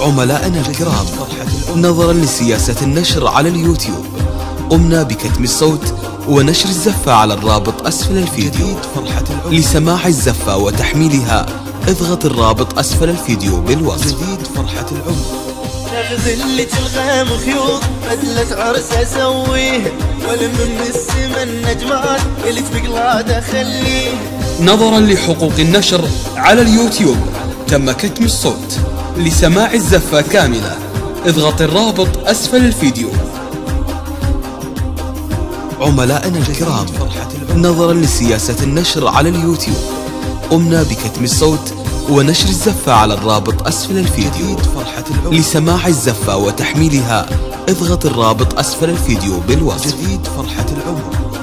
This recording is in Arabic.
عملائنا الكرام، نظرا لسياسة النشر على اليوتيوب قمنا بكتم الصوت ونشر الزفة على الرابط أسفل الفيديو. لسماع الزفة وتحميلها اضغط الرابط أسفل الفيديو بالوصف. جديد فرحة العمر، ظلة الغام خيوط بدلة عرس اسويه، ولم من السما النجمات اللي بقلاد اخليه. نظرا لحقوق النشر على اليوتيوب تم كتم الصوت. لسماع الزفة كاملة اضغط الرابط أسفل الفيديو. عملائنا الكرام، نظرا لسياسة النشر على اليوتيوب قمنا بكتم الصوت ونشر الزفة على الرابط أسفل الفيديو. لسماع الزفة وتحميلها اضغط الرابط أسفل الفيديو بالوصف. جديد فرحة العمر.